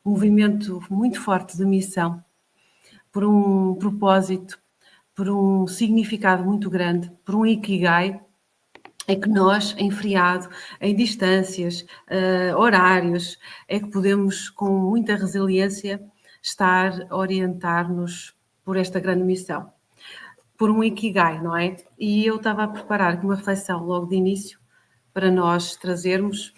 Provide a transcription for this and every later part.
movimento muito forte de missão, por um propósito, por um significado muito grande, por um ikigai, é que nós, em feriado, em distâncias, horários, é que podemos, com muita resiliência, estar a orientar-nos por esta grande missão. Por um ikigai, não é? E eu estava a preparar uma reflexão logo de início para nós trazermos,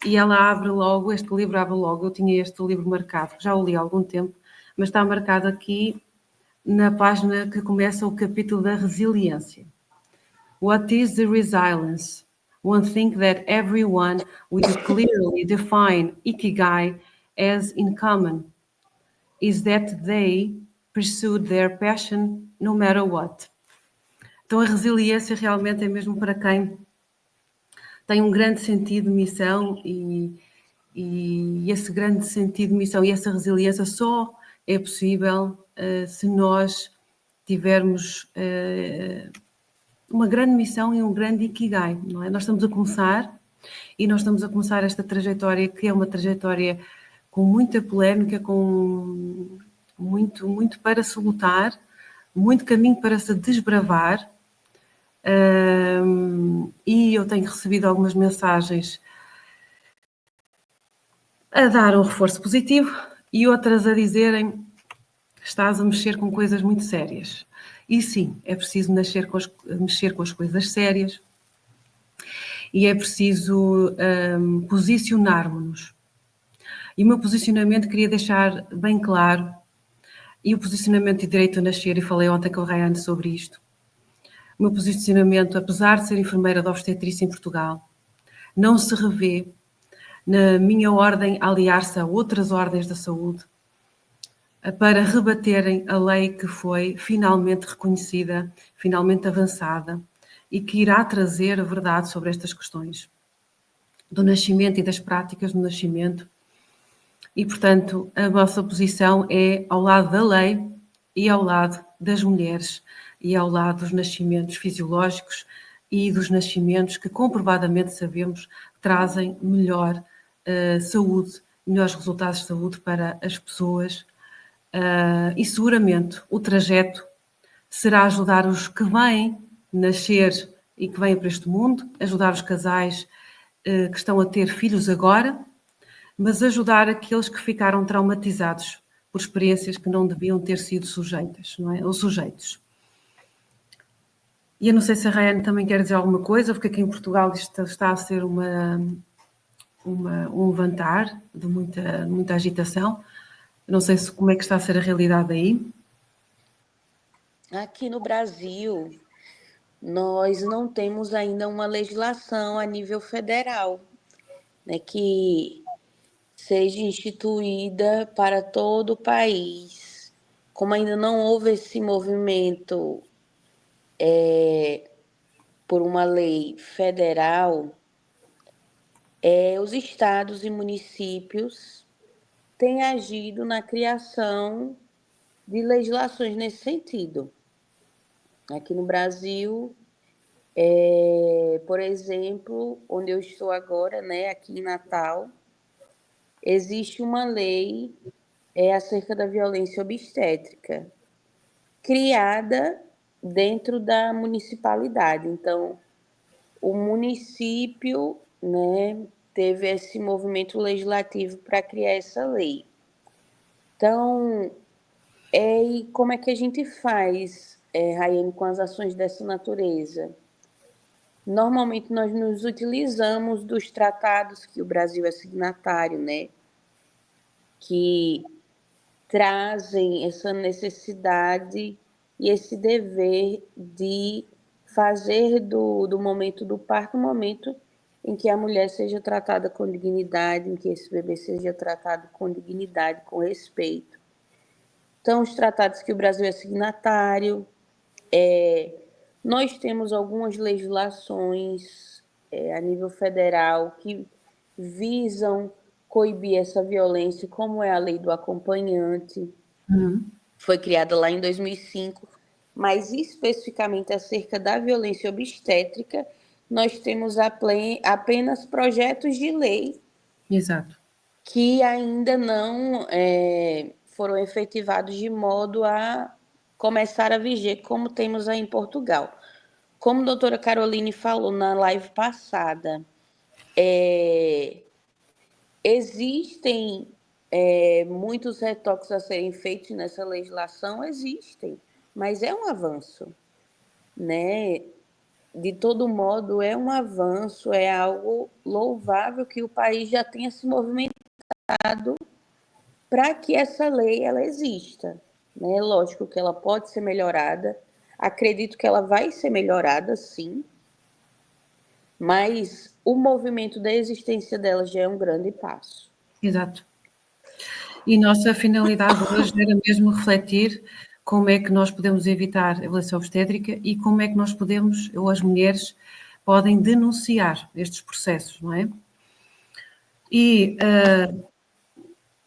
e ela abre logo, este livro abre logo, eu tinha este livro marcado, já o li há algum tempo, mas está marcado aqui na página que começa o capítulo da resiliência. What is the resilience? One thing that everyone with a clearly defined ikigai has in common is that they pursued their passion no matter what. Então a resiliência realmente é mesmo para quem tem um grande sentido de missão e esse grande sentido de missão e essa resiliência só é possível se nós tivermos uma grande missão e um grande ikigai, não é? Nós estamos a começar esta trajetória que é uma trajetória com muita polémica, com muito para se lutar, muito caminho para se desbravar, e eu tenho recebido algumas mensagens a dar um reforço positivo e outras a dizerem que estás a mexer com coisas muito sérias. E sim, é preciso mexer com as coisas sérias e é preciso posicionarmos-nos. E o meu posicionamento queria deixar bem claro, e o posicionamento de direito a nascer, e falei ontem com o Rayane sobre isto. O meu posicionamento, apesar de ser enfermeira de obstetrícia em Portugal, não se revê na minha ordem a aliar-se a outras ordens da saúde para rebaterem a lei que foi finalmente reconhecida, finalmente avançada e que irá trazer a verdade sobre estas questões do nascimento e das práticas do nascimento. E, portanto, a nossa posição é ao lado da lei e ao lado das mulheres e ao lado dos nascimentos fisiológicos e dos nascimentos que comprovadamente sabemos trazem melhor saúde, melhores resultados de saúde para as pessoas. E seguramente o trajeto será ajudar os que vêm nascer e que vêm para este mundo, ajudar os casais que estão a ter filhos agora, mas ajudar aqueles que ficaram traumatizados por experiências que não deviam ter sido sujeitas, não é? Ou sujeitos. E eu não sei se a Rayane também quer dizer alguma coisa, porque aqui em Portugal isto está a ser um levantar de muita agitação. Eu não sei como é que está a ser a realidade aí. Aqui no Brasil, nós não temos ainda uma legislação a nível federal, né, que seja instituída para todo o país. Como ainda não houve esse movimento por uma lei federal, os estados e municípios têm agido na criação de legislações nesse sentido. Aqui no Brasil, por exemplo, onde eu estou agora, né, aqui em Natal, existe uma lei acerca da violência obstétrica, criada dentro da municipalidade. Então, o município, né, teve esse movimento legislativo para criar essa lei. Então, e como é que a gente faz, Rayane, com as ações dessa natureza? Normalmente, nós nos utilizamos dos tratados que o Brasil é signatário, né, que trazem essa necessidade e esse dever de fazer do momento do parto um momento em que a mulher seja tratada com dignidade, em que esse bebê seja tratado com dignidade, com respeito. Então, os tratados que o Brasil é signatário, nós temos algumas legislações a nível federal que visam coibir essa violência, como é a lei do acompanhante, foi criada lá em 2005, mas especificamente acerca da violência obstétrica, nós temos apenas projetos de lei. Exato. que ainda não foram efetivados de modo a começar a viger, como temos aí em Portugal. Como a doutora Caroline falou na live passada, existem muitos retoques a serem feitos nessa legislação, existem, mas é um avanço, né? De todo modo, é um avanço, é algo louvável que o país já tenha se movimentado para que essa lei ela exista, né? Lógico que ela pode ser melhorada, acredito que ela vai ser melhorada, sim, mas o movimento da existência dela já é um grande passo. Exato. E nossa finalidade hoje era mesmo refletir como é que nós podemos evitar a violência obstétrica e como é que nós podemos, ou as mulheres, podem denunciar estes processos, não é? E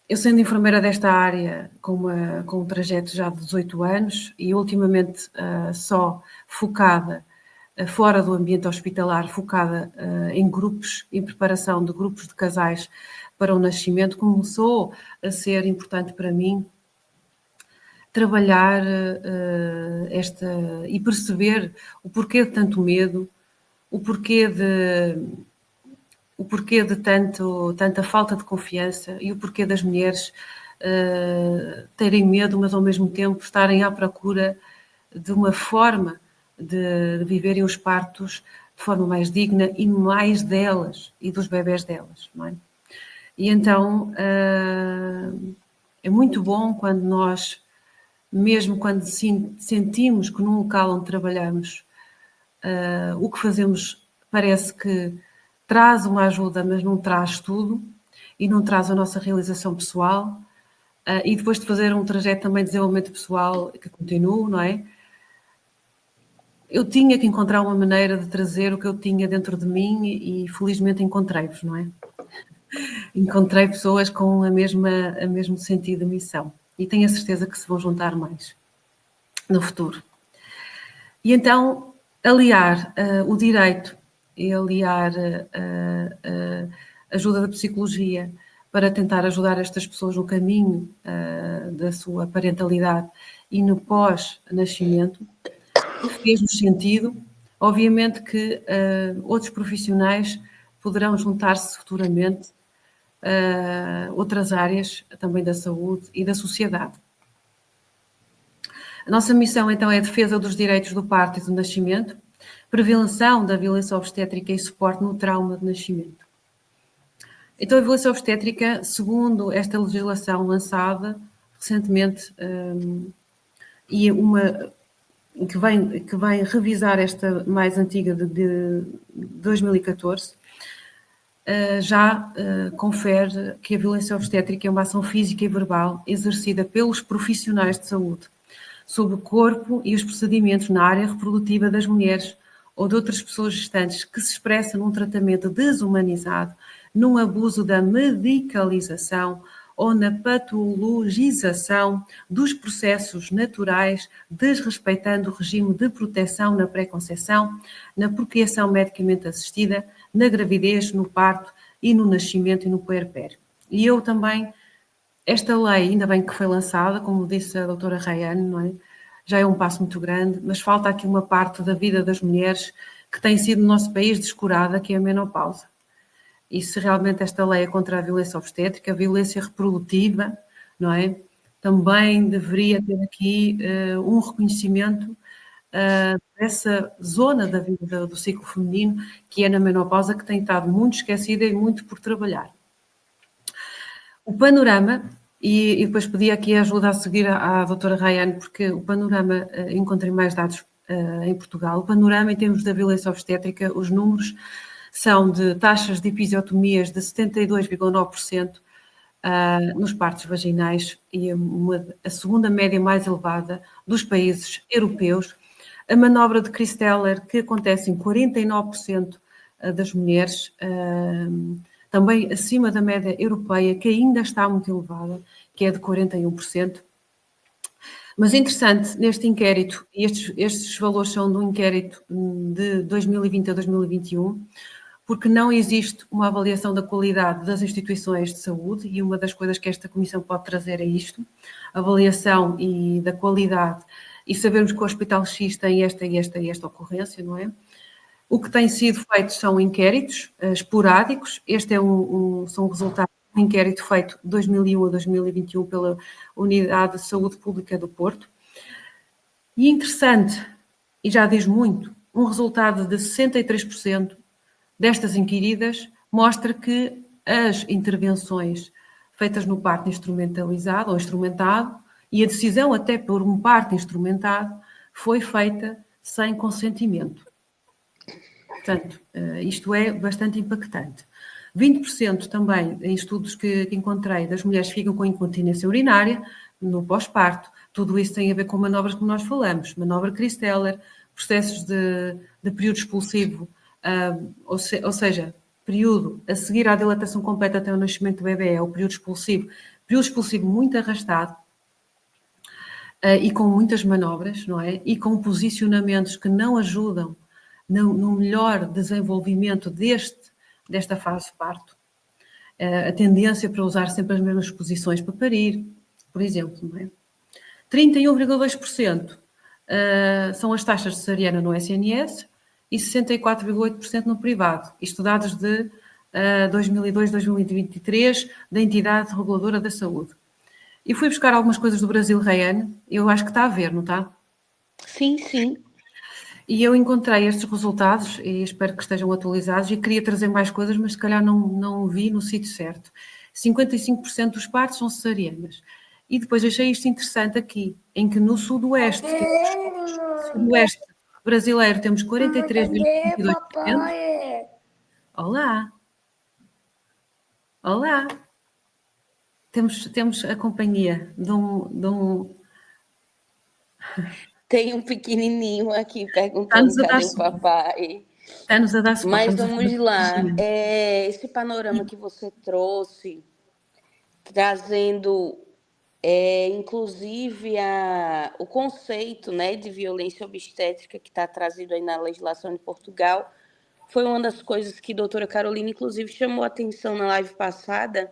eu sendo enfermeira desta área com um trajeto já de 18 anos e ultimamente só focada fora do ambiente hospitalar, focada em grupos, em preparação de grupos de casais para o nascimento, começou a ser importante para mim trabalhar e perceber o porquê de tanto medo, o porquê de tanta falta de confiança e o porquê das mulheres terem medo, mas ao mesmo tempo estarem à procura de uma forma de viverem os partos de forma mais digna e mais delas e dos bebés delas, não é? E então é muito bom quando nós, mesmo quando sentimos que num local onde trabalhamos o que fazemos parece que traz uma ajuda, mas não traz tudo e não traz a nossa realização pessoal, e depois de fazer um trajeto também de desenvolvimento pessoal que continuo, não é? Eu tinha que encontrar uma maneira de trazer o que eu tinha dentro de mim e felizmente encontrei-vos, não é? Encontrei pessoas com a mesmo sentido de missão e tenho a certeza que se vão juntar mais no futuro. E então, aliar o direito e aliar a ajuda da psicologia para tentar ajudar estas pessoas no caminho da sua parentalidade e no pós-nascimento, fez-nos sentido. Obviamente que outros profissionais poderão juntar-se futuramente a outras áreas também da saúde e da sociedade. A nossa missão, então, é a defesa dos direitos do parto e do nascimento, prevenção da violência obstétrica e suporte no trauma de nascimento. Então, a violência obstétrica, segundo esta legislação lançada recentemente, e uma que vem revisar esta mais antiga de 2014, já confere que a violência obstétrica é uma ação física e verbal exercida pelos profissionais de saúde sobre o corpo e os procedimentos na área reprodutiva das mulheres ou de outras pessoas gestantes que se expressa num tratamento desumanizado, num abuso da medicalização ou na patologização dos processos naturais, desrespeitando o regime de proteção na pré-conceição, na procriação medicamente assistida, na gravidez, no parto e no nascimento e no puerpério. E eu também, esta lei, ainda bem que foi lançada, como disse a doutora Rayane, não é? Já é um passo muito grande, mas falta aqui uma parte da vida das mulheres que tem sido no nosso país descurada, que é a menopausa. E se realmente esta lei é contra a violência obstétrica, a violência reprodutiva, não é? Também deveria ter aqui um reconhecimento dessa zona da vida do ciclo feminino, que é na menopausa, que tem estado muito esquecida e muito por trabalhar. O panorama, e depois pedi aqui a ajuda a seguir à doutora Rayane, porque o panorama, encontrei mais dados em Portugal, o panorama em termos da violência obstétrica, os números são de taxas de episiotomias de 72,9% nos partos vaginais e a segunda média mais elevada dos países europeus. A manobra de Christeller, que acontece em 49% das mulheres, também acima da média europeia, que ainda está muito elevada, que é de 41%. Mas interessante, neste inquérito, e estes valores são de um inquérito de 2020 a 2021, porque não existe uma avaliação da qualidade das instituições de saúde, e uma das coisas que esta comissão pode trazer é isto, avaliação e da qualidade, e sabermos que o Hospital X tem esta e esta e esta ocorrência, não é? O que tem sido feito são inquéritos esporádicos. Este são resultados de um inquérito feito de 2001 a 2021 pela Unidade de Saúde Pública do Porto. E interessante, e já diz muito, um resultado de 63% destas inquiridas mostra que as intervenções feitas no parto instrumentalizado ou instrumentado, e a decisão até por um parto instrumentado, foi feita sem consentimento. Portanto, isto é bastante impactante. 20% também, em estudos que encontrei, das mulheres ficam com incontinência urinária no pós-parto. Tudo isso tem a ver com manobras que nós falamos, manobra Christeller, processos de período expulsivo, ou seja, período a seguir à dilatação completa até o nascimento do bebê, é o período expulsivo muito arrastado, e com muitas manobras, não é? E com posicionamentos que não ajudam no melhor desenvolvimento desta fase de parto. A tendência para usar sempre as mesmas posições para parir, por exemplo, não é? 31,2% são as taxas de cesariana no SNS e 64,8% no privado. Isto dados de 2002-2023 da entidade reguladora da saúde. E fui buscar algumas coisas do Brasil, Rayane, eu acho que está a ver, não está? Sim, sim. E eu encontrei estes resultados e espero que estejam atualizados, e queria trazer mais coisas, mas se calhar não vi no sítio certo. 55% dos partos são cesarianas. E depois achei isto interessante aqui, em que no sudoeste brasileiro temos 43,22%. Olá! Olá! Temos a companhia de um... Tem um pequenininho aqui perguntando cadê o papai. Está-nos a dar suporte. Mas vamos lá. Esse panorama que você trouxe, trazendo, inclusive, o conceito, né, de violência obstétrica que está trazido aí na legislação de Portugal, foi uma das coisas que a doutora Carolina, inclusive, chamou a atenção na live passada,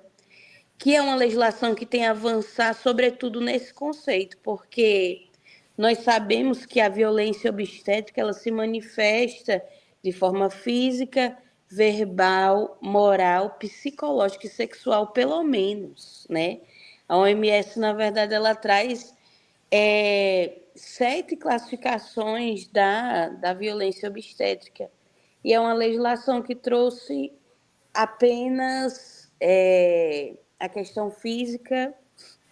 que é uma legislação que tem a avançar, sobretudo, nesse conceito, porque nós sabemos que a violência obstétrica ela se manifesta de forma física, verbal, moral, psicológica e sexual, pelo menos, né? A OMS, na verdade, ela traz 7 classificações da violência obstétrica. E é uma legislação que trouxe apenas a questão física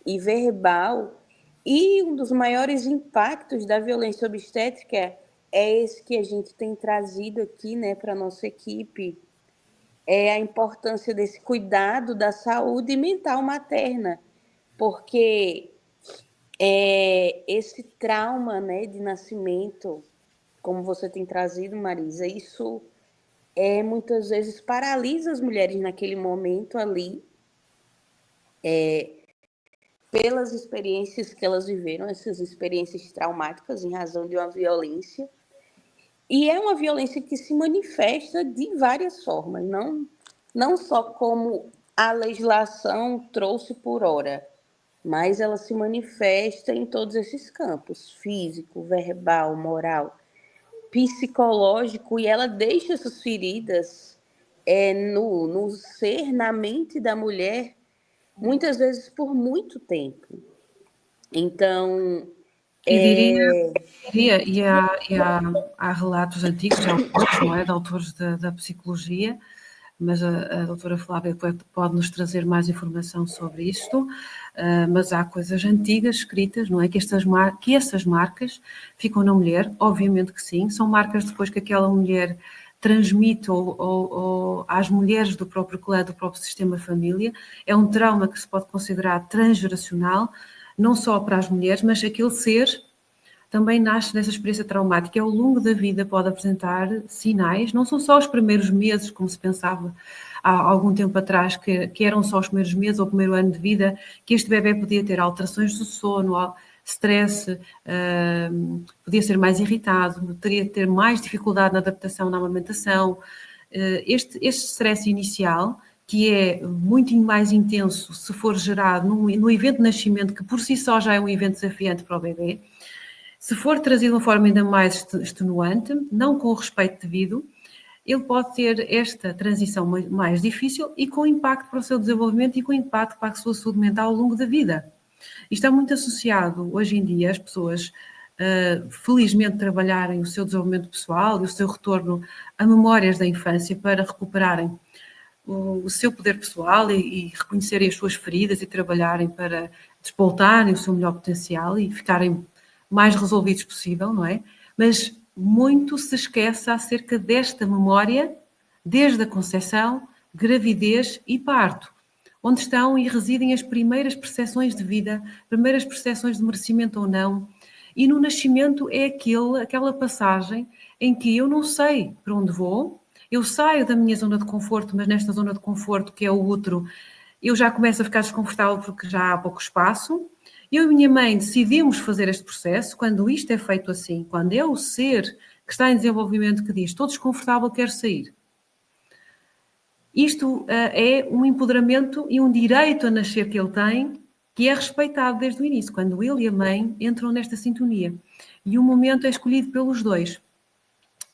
e verbal. E um dos maiores impactos da violência obstétrica é esse que a gente tem trazido aqui, né, para a nossa equipe, é a importância desse cuidado da saúde mental materna, porque esse trauma, né, de nascimento, como você tem trazido, Marisa, isso muitas vezes paralisa as mulheres naquele momento ali, pelas experiências que elas viveram, essas experiências traumáticas em razão de uma violência. E é uma violência que se manifesta de várias formas, não só como a legislação trouxe por hora, mas ela se manifesta em todos esses campos, físico, verbal, moral, psicológico, e ela deixa essas feridas no ser, na mente da mulher, muitas vezes por muito tempo. Então, diria e há relatos antigos de autores, não é? De autores da psicologia, mas a doutora Flávia pode nos trazer mais informação sobre isto, mas há coisas antigas escritas, não é? Que essas marcas ficam na mulher, obviamente que sim, são marcas depois que aquela mulher transmite ou às mulheres do próprio clã, do próprio sistema família. É um trauma que se pode considerar transgeracional, não só para as mulheres, mas aquele ser também nasce dessa experiência traumática. Ao longo da vida pode apresentar sinais, não são só os primeiros meses, como se pensava há algum tempo atrás, que eram só os primeiros meses ou o primeiro ano de vida, que este bebê podia ter alterações do sono, stress, podia ser mais irritado, teria de ter mais dificuldade na adaptação, na amamentação, este stress inicial, que é muito mais intenso se for gerado no evento de nascimento, que por si só já é um evento desafiante para o bebê, se for trazido de uma forma ainda mais extenuante, não com o respeito devido, ele pode ter esta transição mais difícil e com impacto para o seu desenvolvimento e com impacto para a sua saúde mental ao longo da vida. Isto está muito associado, hoje em dia, as pessoas, felizmente, trabalharem o seu desenvolvimento pessoal e o seu retorno a memórias da infância para recuperarem o seu poder pessoal e reconhecerem as suas feridas e trabalharem para despoltarem o seu melhor potencial e ficarem mais resolvidos possível, não é? Mas muito se esquece acerca desta memória desde a concepção, gravidez e parto, onde estão e residem as primeiras percepções de vida, primeiras percepções de merecimento ou não. E no nascimento é aquela passagem em que eu não sei para onde vou, eu saio da minha zona de conforto, mas nesta zona de conforto, que é o útero, eu já começo a ficar desconfortável porque já há pouco espaço. Eu e minha mãe decidimos fazer este processo. Quando isto é feito assim, quando é o ser que está em desenvolvimento que diz estou desconfortável, quero sair. Isto é um empoderamento e um direito a nascer que ele tem, que é respeitado desde o início, quando ele e a mãe entram nesta sintonia. E o momento é escolhido pelos dois.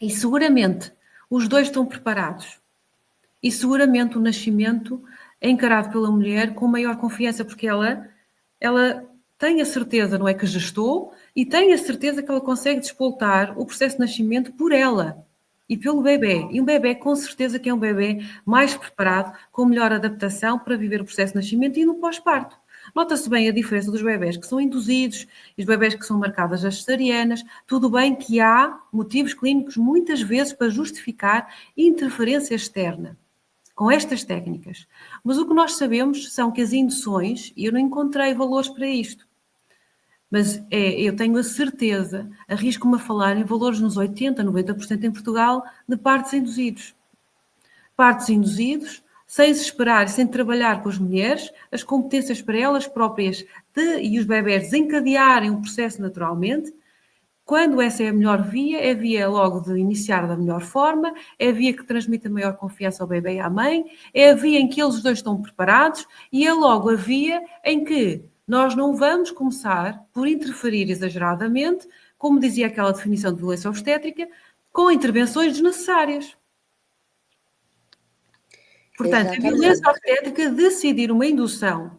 E seguramente os dois estão preparados. E seguramente o nascimento é encarado pela mulher com maior confiança, porque ela tem a certeza, não é, que gestou, e tem a certeza que ela consegue despoltar o processo de nascimento por ela e pelo bebê. E um bebê, com certeza que é um bebê mais preparado, com melhor adaptação para viver o processo de nascimento e no pós-parto. Nota-se bem a diferença dos bebés que são induzidos e os bebés que são marcadas as cesarianas. Tudo bem que há motivos clínicos muitas vezes para justificar interferência externa com estas técnicas. Mas o que nós sabemos são que as induções, e eu não encontrei valores para isto, mas eu tenho a certeza, arrisco-me a falar em valores nos 80%, 90% em Portugal, de partos induzidos. Partos induzidos, sem se esperar, sem trabalhar com as mulheres, as competências para elas próprias e os bebés desencadearem o processo naturalmente. Quando essa é a melhor via, é a via logo de iniciar da melhor forma, é a via que transmite a maior confiança ao bebê e à mãe, é a via em que eles dois estão preparados e é logo a via em que nós não vamos começar por interferir exageradamente, como dizia aquela definição de violência obstétrica, com intervenções desnecessárias. Portanto, Exatamente. a violência obstétrica é decidir uma indução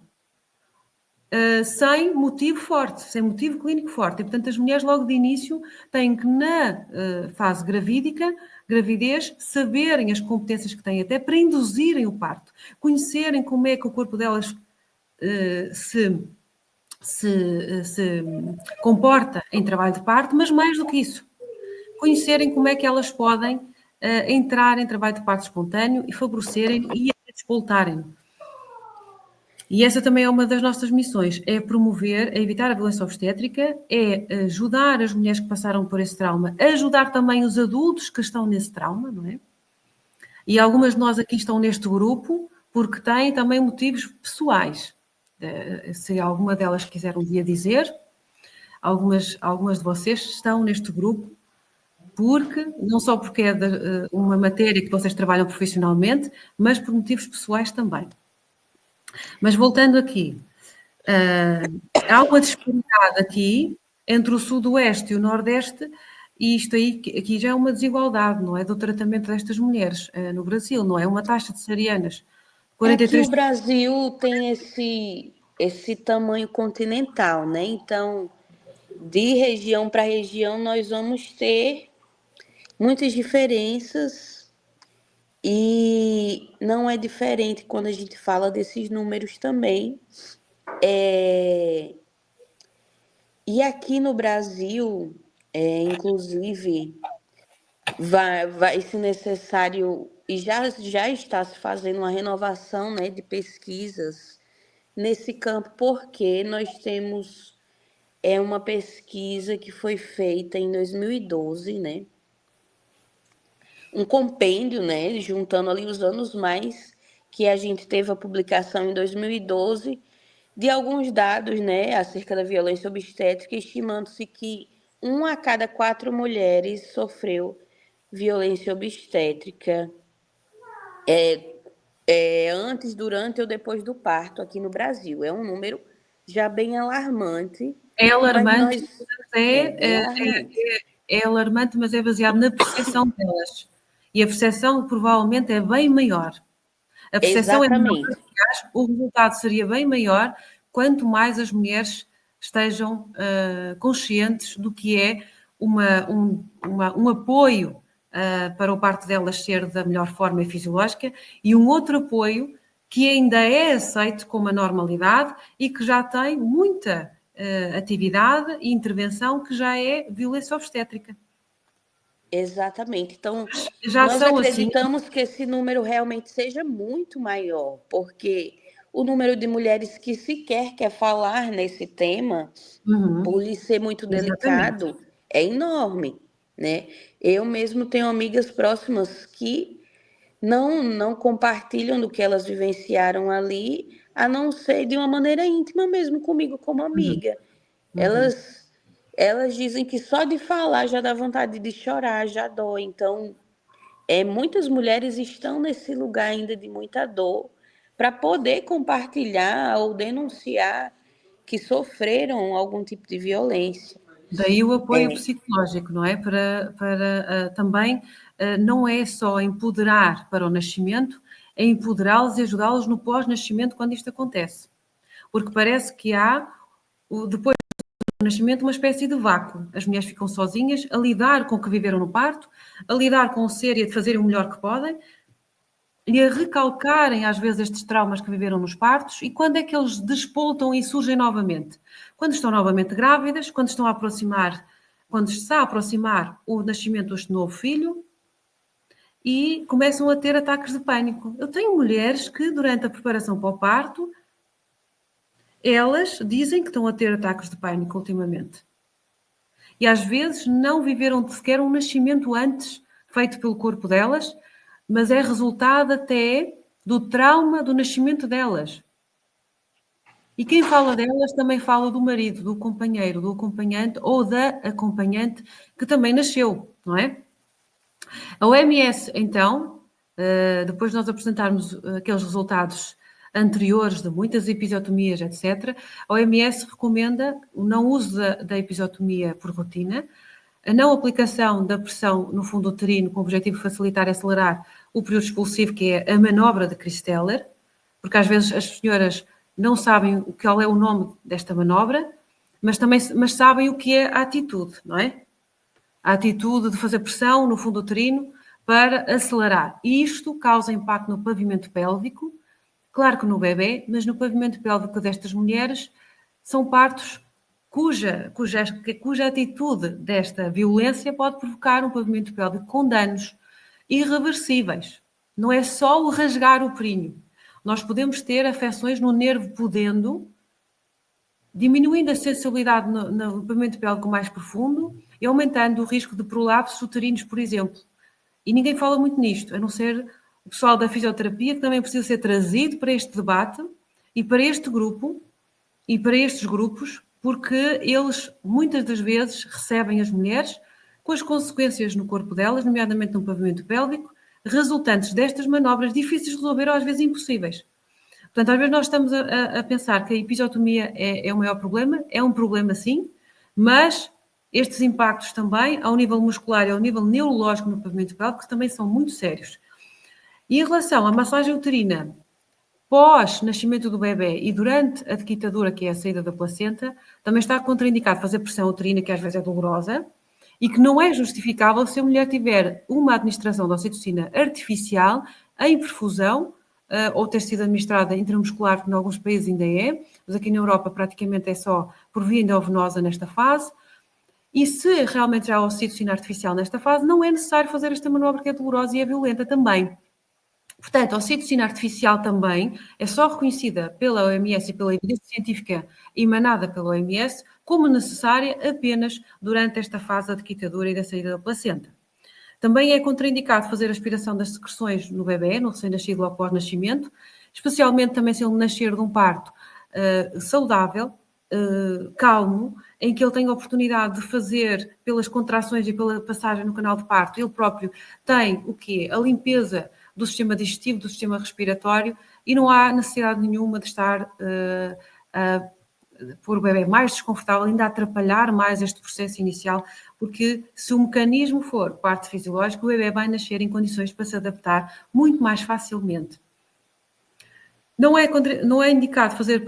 sem motivo forte, sem motivo clínico forte. E, portanto, as mulheres logo de início têm que, na fase gravídica, gravidez, saberem as competências que têm até para induzirem o parto, conhecerem como é que o corpo delas se comporta em trabalho de parto, mas mais do que isso, conhecerem como é que elas podem entrar em trabalho de parto espontâneo e favorecerem e despoltarem. E essa também é uma das nossas missões, é promover, é evitar a violência obstétrica, é ajudar as mulheres que passaram por esse trauma, ajudar também os adultos que estão nesse trauma, não é? E algumas de nós aqui estão neste grupo porque têm também motivos pessoais. Se alguma delas quiser um dia dizer, algumas de vocês estão neste grupo não só porque é uma matéria que vocês trabalham profissionalmente, mas por motivos pessoais também. Mas voltando aqui, há uma disparidade aqui entre o sudoeste e o nordeste, e isto aí, aqui já é uma desigualdade, não é? Do tratamento destas mulheres no Brasil, não é? Uma taxa de cesarianas. 43... É que o Brasil tem esse tamanho continental, né? Então, de região para região, nós vamos ter muitas diferenças e não é diferente quando a gente fala desses números também. E aqui no Brasil, inclusive, vai ser necessário, e já está se fazendo uma renovação, né, de pesquisas nesse campo, porque nós temos uma pesquisa que foi feita em 2012, né? Um compêndio, né, juntando ali os anos mais que a gente teve a publicação em 2012 de alguns dados, né, acerca da violência obstétrica, estimando-se que 1 a cada 4 mulheres sofreu violência obstétrica Antes, durante ou depois do parto aqui no Brasil. É um número já bem alarmante, É mas alarmante, nós é, bem é, alarmante. é alarmante, mas é baseado na percepção delas. E a percepção provavelmente é bem maior. A percepção é menor, Exatamente, aliás, o resultado seria bem maior quanto mais as mulheres estejam conscientes do que é um apoio para o parto delas ser da melhor forma e fisiológica e um outro apoio que ainda é aceito como a normalidade e que já tem muita atividade e intervenção que já é violência obstétrica. exatamente. Então, Já nós são assim. acreditamos que esse número realmente seja muito maior, porque o número de mulheres que sequer quer falar nesse tema, Uhum, por lhe ser muito exatamente. delicado, é enorme, né? Eu mesmo tenho amigas próximas que não compartilham do que elas vivenciaram ali, a não ser de uma maneira íntima mesmo comigo como Uhum, amiga. uhum. Elas dizem que só de falar já dá vontade de chorar, já dói. Então, muitas mulheres estão nesse lugar ainda de muita dor para poder compartilhar ou denunciar que sofreram algum tipo de violência. Daí o apoio psicológico, não é? Para também não é só empoderar para o nascimento, é empoderá-los e ajudá-los no pós-nascimento quando isto acontece. Porque parece que há, depois do nascimento, uma espécie de vácuo. As mulheres ficam sozinhas a lidar com o que viveram no parto, a lidar com o ser e a fazerem o melhor que podem, e a recalcarem às vezes estes traumas que viveram nos partos e quando é que eles despoltam e surgem novamente? Quando estão novamente grávidas, quando quando se está a aproximar o nascimento deste novo filho e começam a ter ataques de pânico. Eu tenho mulheres que durante a preparação para o parto, elas dizem que estão a ter ataques de pânico ultimamente. E às vezes não viveram sequer um nascimento antes feito pelo corpo delas, mas é resultado até do trauma do nascimento delas. E quem fala delas também fala do marido, do companheiro, do acompanhante ou da acompanhante que também nasceu, não é? A OMS, então, depois de nós apresentarmos aqueles resultados anteriores de muitas episiotomias, etc., a OMS recomenda o não uso da episiotomia por rotina, a não aplicação da pressão no fundo uterino com o objetivo de facilitar e acelerar o período expulsivo, que é a manobra de Christeller, porque às vezes as senhoras não sabem qual é o nome desta manobra, mas sabem o que é a atitude, não é? A atitude de fazer pressão no fundo uterino para acelerar. E isto causa impacto no pavimento pélvico, claro que no bebê, mas no pavimento pélvico destas mulheres são partos cuja atitude desta violência pode provocar um pavimento pélvico com danos irreversíveis. Não é só o rasgar o períneo. Nós podemos ter afecções no nervo pudendo, diminuindo a sensibilidade no pavimento pélvico mais profundo e aumentando o risco de prolapsos uterinos, por exemplo. E ninguém fala muito nisto, a não ser o pessoal da fisioterapia, que também precisa ser trazido para este debate e para este grupo e para estes grupos, porque eles muitas das vezes recebem as mulheres com as consequências no corpo delas, nomeadamente no pavimento pélvico, resultantes destas manobras difíceis de resolver ou às vezes impossíveis. Portanto, às vezes nós estamos a pensar que a episiotomia é o maior problema, é um problema sim, mas estes impactos também, ao nível muscular e ao nível neurológico no pavimento pélvico, também são muito sérios. E em relação à massagem uterina, pós-nascimento do bebê e durante a dequitadura, que é a saída da placenta, também está contraindicado fazer pressão uterina, que às vezes é dolorosa, e que não é justificável se a mulher tiver uma administração de ocitocina artificial em perfusão, ou ter sido administrada intramuscular, que em alguns países ainda é, mas aqui na Europa praticamente é só por via endovenosa nesta fase. E se realmente já há ocitocina artificial nesta fase, não é necessário fazer esta manobra que é dolorosa e é violenta também. Portanto, a ocitocina artificial também é só reconhecida pela OMS e pela evidência científica emanada pela OMS como necessária apenas durante esta fase da dequitadura e da saída da placenta. Também é contraindicado fazer aspiração das secreções no bebê, no recém-nascido ou pós-nascimento, especialmente também se ele nascer de um parto saudável, calmo, em que ele tem a oportunidade de fazer, pelas contrações e pela passagem no canal de parto, ele próprio tem o quê? A limpeza do sistema digestivo, do sistema respiratório, e não há necessidade nenhuma de estar a pôr o bebê mais desconfortável, ainda a atrapalhar mais este processo inicial, porque se o mecanismo for parte fisiológica, o bebê vai nascer em condições para se adaptar muito mais facilmente. Não é indicado fazer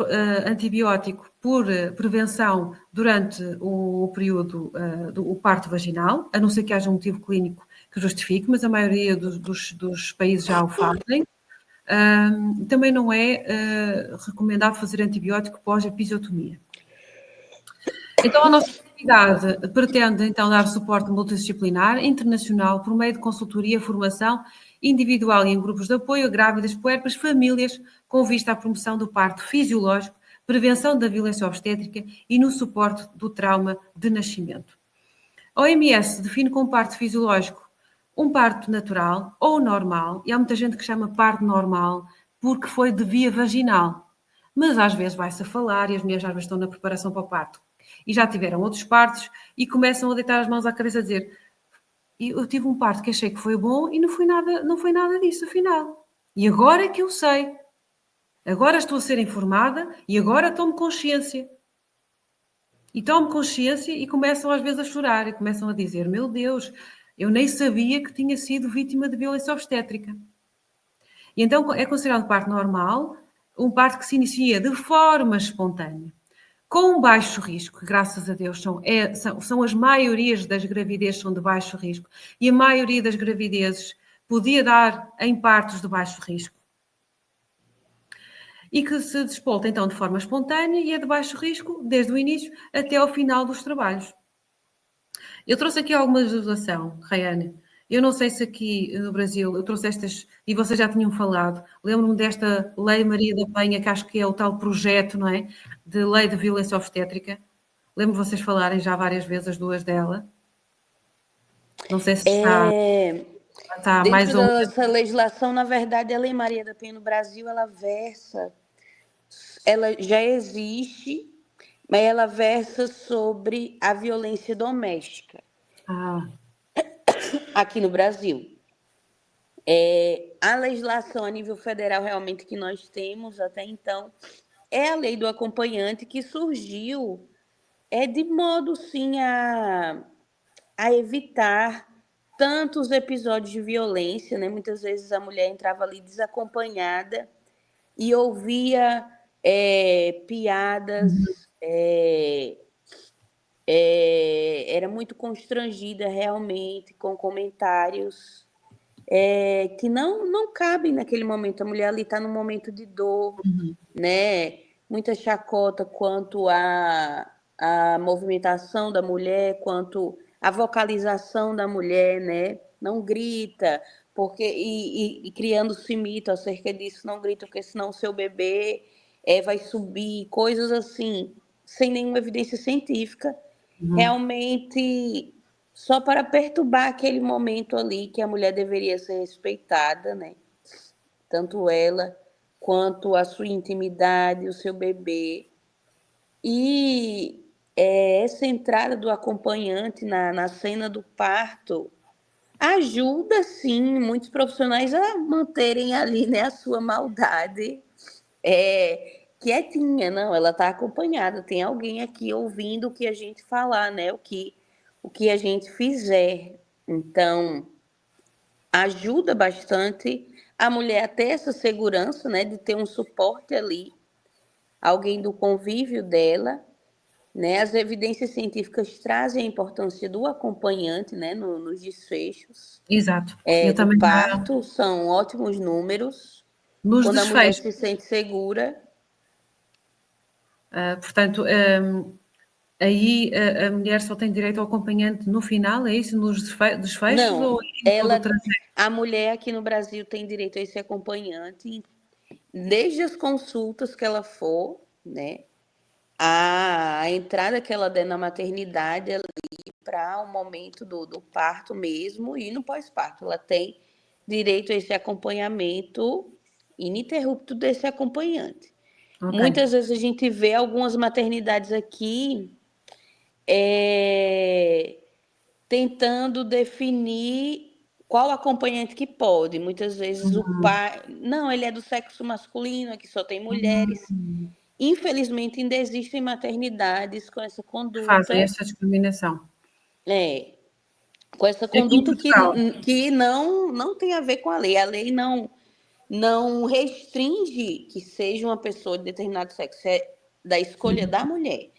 antibiótico por prevenção durante o período do parto vaginal, a não ser que haja um motivo clínico que justifique, mas a maioria dos países já o fazem. Também não é recomendado fazer antibiótico pós-episiotomia. Então, a nossa atividade pretende, então, dar suporte multidisciplinar, internacional, por meio de consultoria, formação individual e em grupos de apoio a grávidas, puérperas, famílias, com vista à promoção do parto fisiológico, prevenção da violência obstétrica e no suporte do trauma de nascimento. A OMS define como parto fisiológico um parto natural ou normal, e há muita gente que chama parto normal porque foi de via vaginal, mas às vezes vai-se a falar e as mulheres às vezes estão na preparação para o parto e já tiveram outros partos e começam a deitar as mãos à cabeça a dizer: eu tive um parto que achei que foi bom e não foi nada disso afinal. E agora é que eu sei. Agora estou a ser informada e agora tomo consciência. E tomo consciência e começam às vezes a chorar e começam a dizer: meu Deus, eu nem sabia que tinha sido vítima de violência obstétrica. E então é considerado parto normal, um parto que se inicia de forma espontânea, com baixo risco, que graças a Deus são as maiorias das gravidezes são de baixo risco, e a maioria das gravidezes podia dar em partos de baixo risco. E que se despolta então de forma espontânea e é de baixo risco desde o início até ao final dos trabalhos. Eu trouxe aqui alguma legislação, Rayane. Eu não sei se aqui no Brasil eu trouxe estas, e vocês já tinham falado, lembro-me desta Lei Maria da Penha, que acho que é o tal projeto, não é? De Lei de Violência Obstétrica. Lembro vocês falarem já várias vezes as duas dela. Não sei se está mais Dentro ou menos. dessa legislação, na verdade, a Lei Maria da Penha no Brasil, ela já existe, mas ela versa sobre a violência doméstica aqui no Brasil. A legislação a nível federal realmente que nós temos até então é a lei do acompanhante, que surgiu de modo, sim, a evitar tantos episódios de violência, né? Muitas vezes a mulher entrava ali desacompanhada e ouvia piadas, era muito constrangida realmente com comentários que não cabem naquele momento. A mulher ali está num momento de dor, né? Muita chacota quanto a movimentação da mulher, quanto a vocalização da mulher, né? Não grita, porque e criando-se mito acerca disso, não grita, porque senão o seu bebê vai subir, coisas assim, sem nenhuma evidência científica, realmente só para perturbar aquele momento ali que a mulher deveria ser respeitada, né? Tanto ela quanto a sua intimidade, o seu bebê. E essa entrada do acompanhante na cena do parto ajuda, sim, muitos profissionais a manterem ali, né, a sua maldade quietinha. Não, ela está acompanhada, tem alguém aqui ouvindo o que a gente falar, né, o que a gente fizer. Então, ajuda bastante a mulher a ter essa segurança, né, de ter um suporte ali, alguém do convívio dela, né? As evidências científicas trazem a importância do acompanhante, né, nos desfechos Exato. Eu do também parto, são ótimos números. nos Quando a mulher desfechos. se sente segura. Portanto, aí a mulher só tem direito ao acompanhante no final, é isso? Nos desfechos Não, ou em todo o trajeto? a mulher aqui no Brasil tem direito a esse acompanhante desde as consultas que ela for, né? A entrada que ela der na maternidade ali para o momento do parto mesmo e no pós-parto. Ela tem direito a esse acompanhamento ininterrupto desse acompanhante. Ok. Muitas vezes a gente vê algumas maternidades aqui tentando definir qual acompanhante que pode? Muitas vezes o pai, não, ele é do sexo masculino, aqui só tem mulheres. Infelizmente, ainda existem maternidades com essa Que fazem conduta, essa discriminação. com essa Aqui em conduta Portugal. que não tem a ver com a lei. A lei não restringe que seja uma pessoa de determinado sexo, é da escolha da mulher.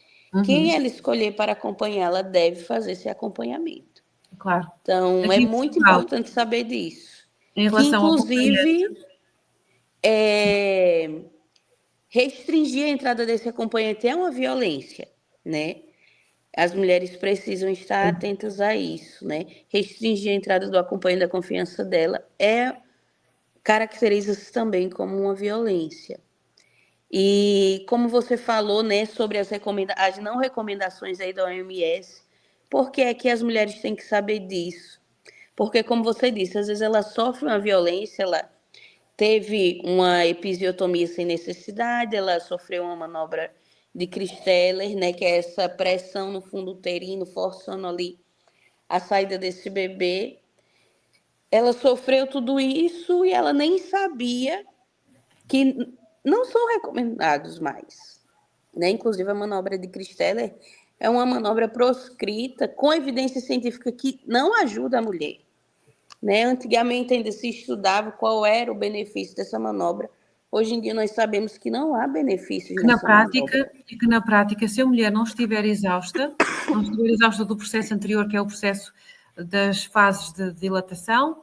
Quem ela escolher para acompanhar, ela deve fazer esse acompanhamento. Claro. Então, é Aqui em muito Portugal, importante saber disso. em Que, relação ao acompanhante, inclusive, restringir a entrada desse acompanhante é uma violência, né? As mulheres precisam estar atentas a isso, né? Restringir a entrada do acompanhante da confiança dela caracteriza-se também como uma violência. E como você falou, né, sobre as não recomendações aí da OMS, por que é que as mulheres têm que saber disso? Porque, como você disse, às vezes ela sofre uma violência, ela teve uma episiotomia sem necessidade, ela sofreu uma manobra de Christeller, né, que é essa pressão no fundo uterino, forçando ali a saída desse bebê. Ela sofreu tudo isso e ela nem sabia que não são recomendados mais. Né? Inclusive, a manobra de Christeller é uma manobra proscrita, com evidência científica que não ajuda a mulher. Né? Antigamente ainda se estudava qual era o benefício dessa manobra. Hoje em dia nós sabemos que não há benefícios nessa manobra. que na prática, se a mulher não estiver exausta, do processo anterior, que é o processo das fases de dilatação,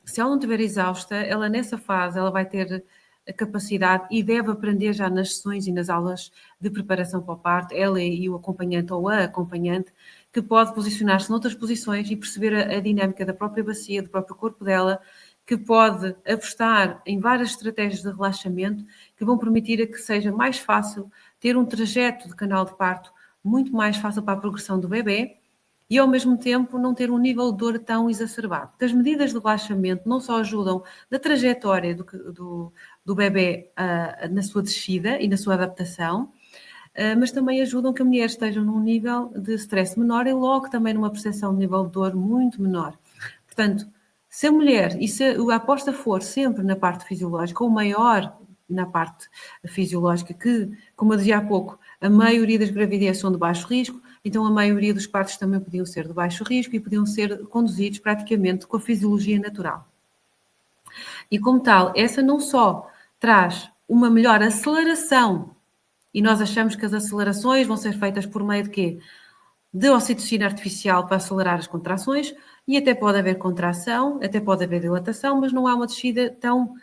se ela não estiver exausta, ela nessa fase ela vai ter a capacidade e deve aprender já nas sessões e nas aulas de preparação para o parto, ela e o acompanhante ou a acompanhante, que pode posicionar-se noutras posições e perceber a dinâmica da própria bacia, do próprio corpo dela, que pode apostar em várias estratégias de relaxamento que vão permitir a que seja mais fácil ter um trajeto de canal de parto muito mais fácil para a progressão do bebê e, ao mesmo tempo, não ter um nível de dor tão exacerbado. As medidas de relaxamento não só ajudam na trajetória do bebê na sua descida e na sua adaptação, mas também ajudam que a mulher esteja num nível de stress menor e logo também numa percepção de nível de dor muito menor. Portanto, se a mulher, e se a aposta for sempre na parte fisiológica, ou maior na parte fisiológica, que, como eu dizia há pouco, a maioria das gravidezes são de baixo risco, então a maioria dos partos também podiam ser de baixo risco e podiam ser conduzidos praticamente com a fisiologia natural. E como tal, essa não só traz uma melhor aceleração, e nós achamos que as acelerações vão ser feitas por meio de quê? De ocitocina artificial para acelerar as contrações, e até pode haver contração, até pode haver dilatação, mas não há uma descida tão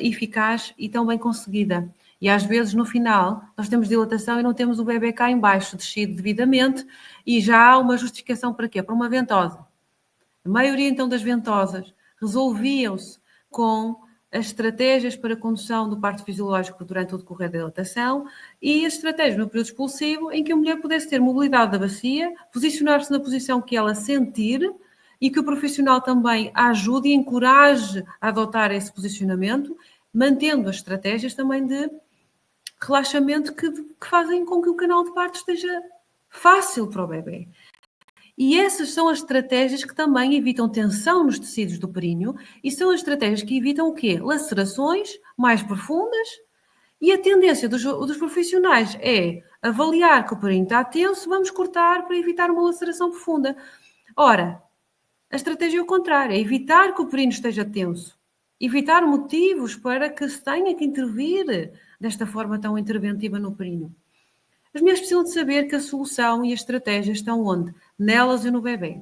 eficaz e tão bem conseguida. E às vezes, no final, nós temos dilatação e não temos o bebê cá em baixo, descido devidamente, e já há uma justificação para quê? Para uma ventosa. A maioria, então, das ventosas resolviam-se com as estratégias para a condução do parto fisiológico durante o decorrer da dilatação e as estratégias no período expulsivo em que a mulher pudesse ter mobilidade da bacia, posicionar-se na posição que ela sentir e que o profissional também a ajude e encoraje a adotar esse posicionamento, mantendo as estratégias também de relaxamento que fazem com que o canal de parto esteja fácil para o bebê. E essas são as estratégias que também evitam tensão nos tecidos do períneo e são as estratégias que evitam o quê? Lacerações mais profundas e a tendência dos profissionais é avaliar que o períneo está tenso, vamos cortar para evitar uma laceração profunda. Ora, a estratégia é o contrário, é evitar que o períneo esteja tenso, evitar motivos para que se tenha que intervir desta forma tão interventiva no períneo. As mulheres precisam de saber que a solução e a estratégia estão onde? Nelas e no bebê.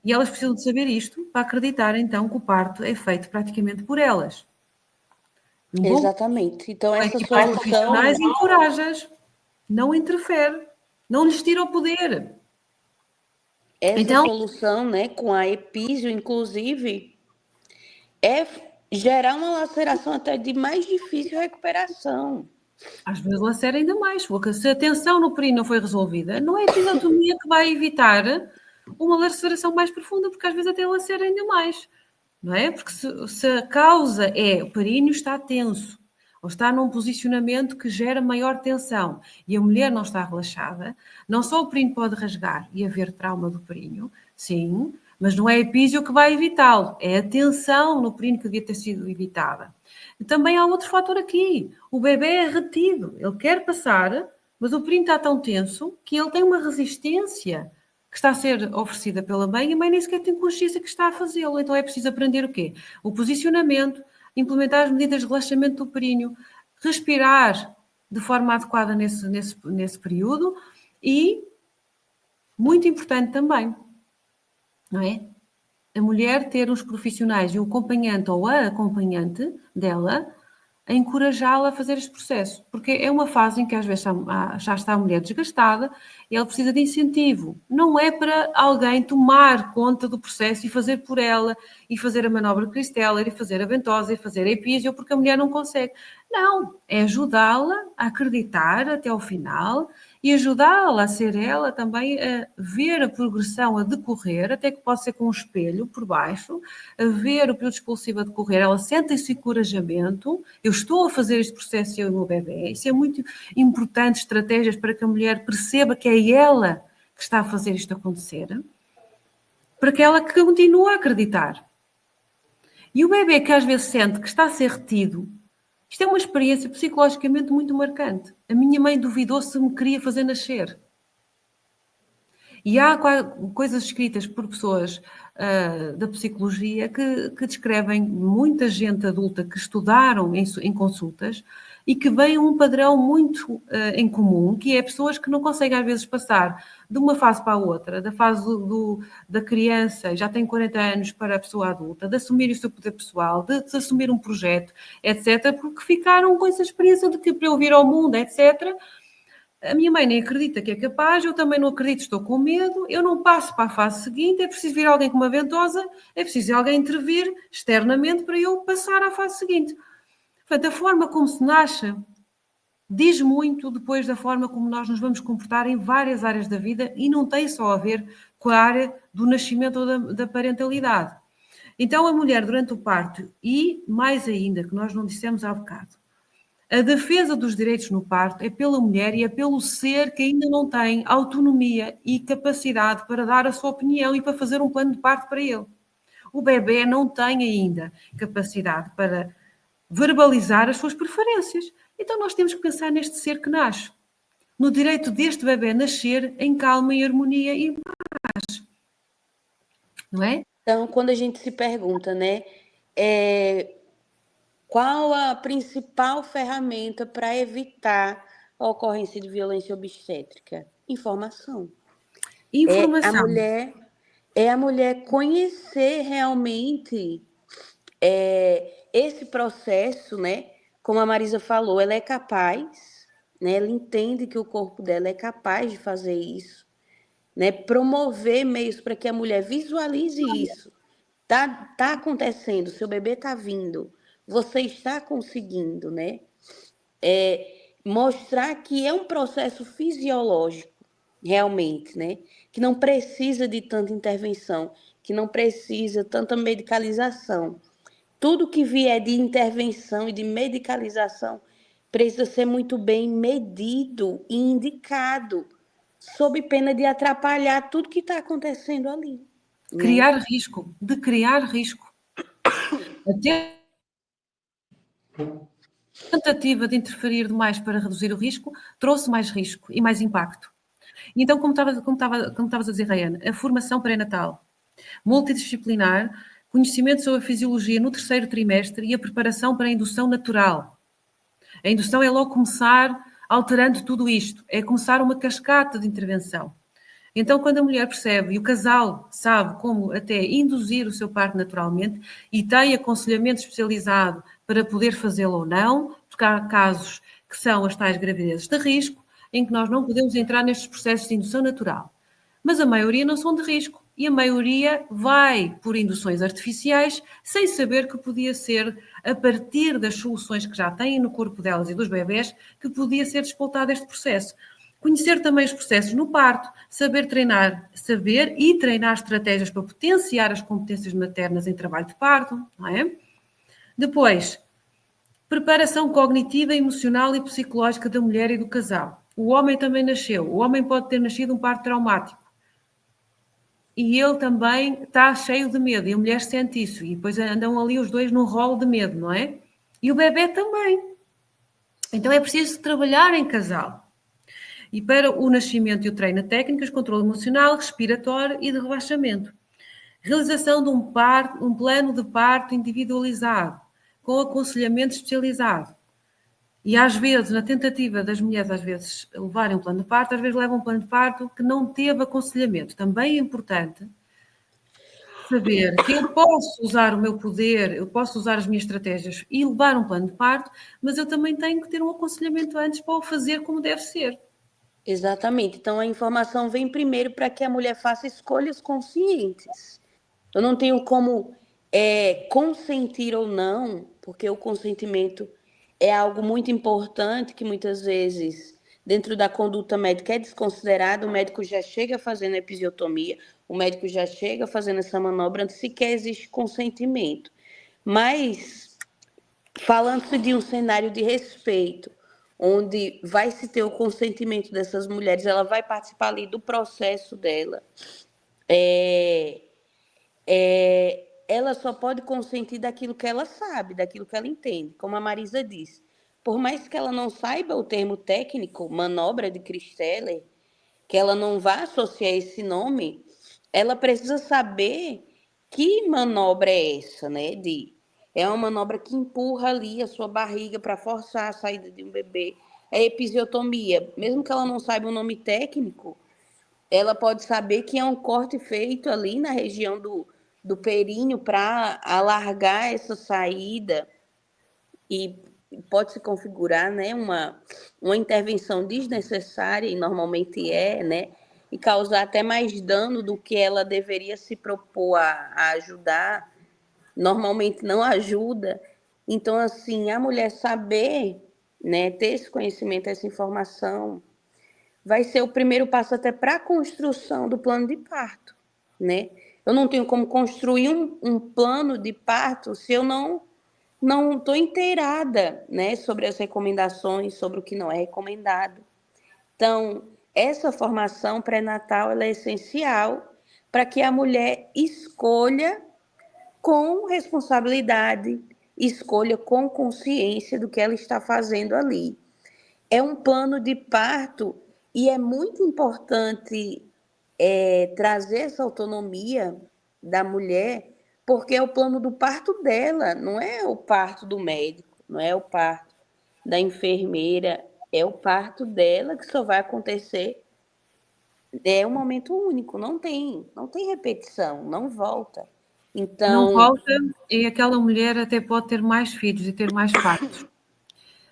E elas precisam de saber isto para acreditar, então, que o parto é feito praticamente por elas. Um bom Exatamente. Então, essa equipa de solução, profissionais encorajas, não interfere, não lhes tira o poder. Então, solução, né, com a epísio, inclusive, é gerar uma laceração até de mais difícil recuperação. às vezes lacera ainda mais, porque se a tensão no períneo não foi resolvida, não é a episiotomia que vai evitar uma laceração mais profunda, porque às vezes até lacera ainda mais, não é? Porque se a causa é o períneo está tenso, ou está num posicionamento que gera maior tensão e a mulher não está relaxada, não só o períneo pode rasgar e haver trauma do períneo, sim, mas não é a epísio que vai evitá-lo, é a tensão no períneo que devia ter sido evitada. E também há outro fator aqui, o bebê é retido, ele quer passar, mas o períneo está tão tenso que ele tem uma resistência que está a ser oferecida pela mãe e a mãe nem sequer tem consciência que está a fazê-lo. Então é preciso aprender o quê? O posicionamento, implementar as medidas de relaxamento do períneo, respirar de forma adequada nesse período e, muito importante também, não é? A mulher ter os profissionais e o acompanhante ou a acompanhante dela a encorajá-la a fazer este processo, porque é uma fase em que às vezes já está a mulher desgastada e ela precisa de incentivo. Não é para alguém tomar conta do processo e fazer por ela, e fazer a manobra Christeller, e fazer a ventosa, e fazer a epísio, porque a mulher não consegue. Não, é ajudá-la a acreditar até ao final e ajudá-la a ser ela também a ver a progressão a decorrer, até que pode ser com um espelho por baixo, a ver o período expulsivo a decorrer. Ela sente esse encorajamento, eu estou a fazer este processo eu e o meu bebê. Isso é muito importante, estratégias para que a mulher perceba que é ela que está a fazer isto acontecer, para que ela continue a acreditar. E o bebê que às vezes sente que está a ser retido, isto é uma experiência psicologicamente muito marcante. A minha mãe duvidou se me queria fazer nascer. E há coisas escritas por pessoas da psicologia que descrevem muita gente adulta que estudaram em consultas e que veem um padrão muito em comum, que é pessoas que não conseguem às vezes passar de uma fase para a outra, da fase da criança, já tem 40 anos, para a pessoa adulta, de assumir o seu poder pessoal, de assumir um projeto, etc., porque ficaram com essa experiência de que para eu vir ao mundo, etc., a minha mãe nem acredita que é capaz, eu também não acredito, estou com medo, eu não passo para a fase seguinte, é preciso vir alguém com uma ventosa, é preciso alguém intervir externamente para eu passar à fase seguinte. Portanto, a forma como se nasce diz muito depois da forma como nós nos vamos comportar em várias áreas da vida e não tem só a ver com a área do nascimento ou da parentalidade. Então, a mulher durante o parto e, mais ainda, que nós não dissemos há bocado, a defesa dos direitos no parto é pela mulher e é pelo ser que ainda não tem autonomia e capacidade para dar a sua opinião e para fazer um plano de parto para ele. O bebê não tem ainda capacidade para verbalizar as suas preferências. Então nós temos que pensar neste ser que nasce, no direito deste bebê nascer em calma, em harmonia e em paz. Não é? Então, quando a gente se pergunta, né, qual a principal ferramenta para evitar a ocorrência de violência obstétrica? Informação. Informação. É a mulher conhecer realmente esse processo, né? Como a Marisa falou, ela é capaz, né? Ela entende que o corpo dela é capaz de fazer isso, né? Promover meios para que a mulher visualize isso. Tá acontecendo, seu bebê tá vindo, você está conseguindo, né? Mostrar que é um processo fisiológico, realmente, né? Que não precisa de tanta intervenção, que não precisa tanta medicalização. Tudo que vier de intervenção e de medicalização precisa ser muito bem medido e indicado, sob pena de atrapalhar tudo que está acontecendo ali. Criar risco, de criar risco. Até tentativa de interferir demais para reduzir o risco trouxe mais risco e mais impacto. E então, como estavas a dizer, Rayane, a formação pré-natal, multidisciplinar, conhecimento sobre a fisiologia no terceiro trimestre e a preparação para a indução natural. A indução é logo começar alterando tudo isto, é começar uma cascata de intervenção. Então, quando a mulher percebe e o casal sabe como até induzir o seu parto naturalmente e tem aconselhamento especializado para poder fazê-lo ou não, porque há casos que são as tais gravidezes de risco, em que nós não podemos entrar nestes processos de indução natural. Mas a maioria não são de risco e a maioria vai por induções artificiais sem saber que podia ser a partir das soluções que já têm no corpo delas e dos bebés que podia ser despoltado este processo. Conhecer também os processos no parto, saber e treinar estratégias para potenciar as competências maternas em trabalho de parto, não é? Depois, preparação cognitiva, emocional e psicológica da mulher e do casal. O homem também nasceu. O homem pode ter nascido um parto traumático. e ele também está cheio de medo, e a mulher sente isso, e depois andam ali os dois num rolo de medo, não é? E o bebê também. Então é preciso trabalhar em casal. E para o nascimento e o treino de técnicas, controle emocional, respiratório e de relaxamento. Realização de um plano de parto individualizado, com aconselhamento especializado. E às vezes, na tentativa das mulheres, às vezes, levarem um plano de parto, às vezes levam um plano de parto que não teve aconselhamento. Também é importante saber que eu posso usar o meu poder, eu posso usar as minhas estratégias e levar um plano de parto, mas eu também tenho que ter um aconselhamento antes para o fazer como deve ser. Exatamente. Então, a informação vem primeiro para que a mulher faça escolhas conscientes. Eu não tenho como consentir ou não, porque o consentimento é algo muito importante que muitas vezes, dentro da conduta médica, é desconsiderado. O médico já chega fazendo a episiotomia, o médico já chega fazendo essa manobra, antes sequer existe consentimento. Mas, falando-se de um cenário de respeito, onde vai se ter o consentimento dessas mulheres, ela vai participar ali do processo dela, ela só pode consentir daquilo que ela sabe, daquilo que ela entende. Como a Marisa disse, por mais que ela não saiba o termo técnico, manobra de Christeller, que ela não vá associar esse nome, ela precisa saber que manobra é essa, né? É uma manobra que empurra ali a sua barriga para forçar a saída de um bebê. É episiotomia. Mesmo que ela não saiba o nome técnico, ela pode saber que é um corte feito ali na região do períneo para alargar essa saída e pode se configurar, né, uma intervenção desnecessária, e normalmente né, e causar até mais dano do que ela deveria se propor a ajudar, normalmente não ajuda. Então, assim, a mulher saber, né, ter esse conhecimento, essa informação, vai ser o primeiro passo até para a construção do plano de parto, né? Eu não tenho como construir um plano de parto se eu não estou inteirada, né, sobre as recomendações, sobre o que não é recomendado. Então, essa formação pré-natal ela é essencial para que a mulher escolha com responsabilidade, escolha com consciência do que ela está fazendo ali. É um plano de parto e é muito importante trazer essa autonomia da mulher, porque é o plano do parto dela, não é o parto do médico, não é o parto da enfermeira, é o parto dela que só vai acontecer. É um momento único, não tem repetição, não volta. Não Então, volta e aquela mulher até pode ter mais filhos e ter mais partos,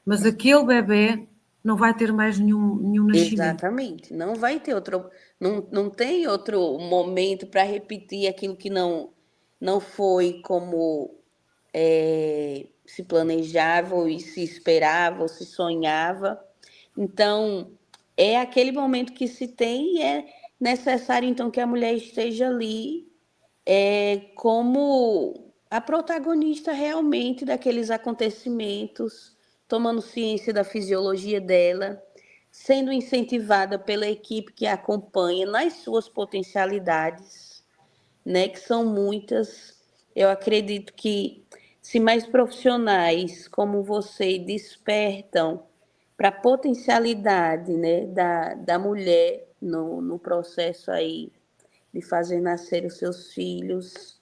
mas aquele bebê não vai ter mais nenhum nascimento. exatamente, não vai ter outro, não tem outro momento para repetir aquilo que não foi como se planejava, ou se esperava, ou se sonhava. Então, é aquele momento que se tem e é necessário, então, que a mulher esteja ali como a protagonista realmente daqueles acontecimentos, tomando ciência da fisiologia dela, sendo incentivada pela equipe que a acompanha nas suas potencialidades, né, que são muitas. Eu acredito que se mais profissionais como você despertam para a potencialidade, né, da mulher no processo aí de fazer nascer os seus filhos,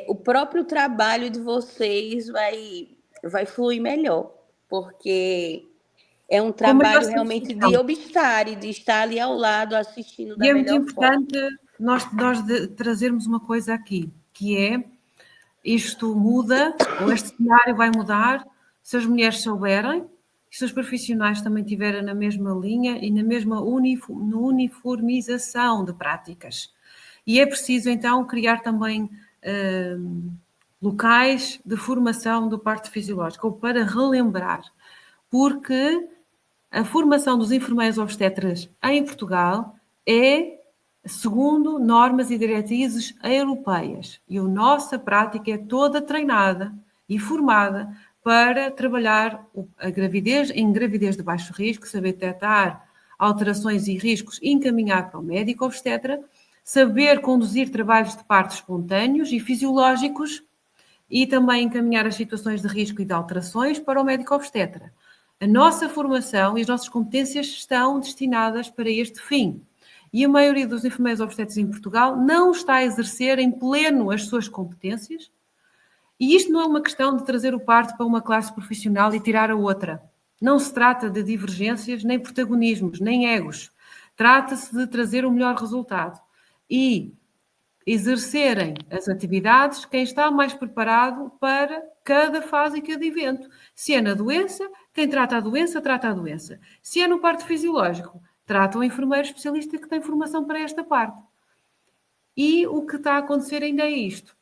o próprio trabalho de vocês vai fluir melhor, porque é um Com maior trabalho realmente de satisfação. obstar e de estar ali ao lado assistindo E da é muito melhor forma. importante nós trazermos uma coisa aqui, que é isto muda, ou este cenário vai mudar, se as mulheres souberem, e se os profissionais também estiverem na mesma linha e na mesma uniformização de práticas. E é preciso, então, criar também locais de formação do parto fisiológico, ou para relembrar, porque a formação dos enfermeiros obstetras em Portugal é segundo normas e diretrizes europeias. E a nossa prática é toda treinada e formada para trabalhar a gravidez em gravidez de baixo risco, saber detectar alterações e riscos e encaminhar para o médico obstetra, saber conduzir trabalhos de parto espontâneos e fisiológicos e também encaminhar as situações de risco e de alterações para o médico obstetra. A nossa formação e as nossas competências estão destinadas para este fim. E a maioria dos enfermeiros obstetras em Portugal não está a exercer em pleno as suas competências. E isto não é uma questão de trazer o parto para uma classe profissional e tirar a outra. Não se trata de divergências, nem protagonismos, nem egos. Trata-se de trazer o melhor resultado. E exercerem as atividades quem está mais preparado para cada fase e cada evento. Se é na doença, quem trata a doença, trata a doença. Se é no parto fisiológico, trata o enfermeiro especialista que tem formação para esta parte. E o que está a acontecer ainda é isto.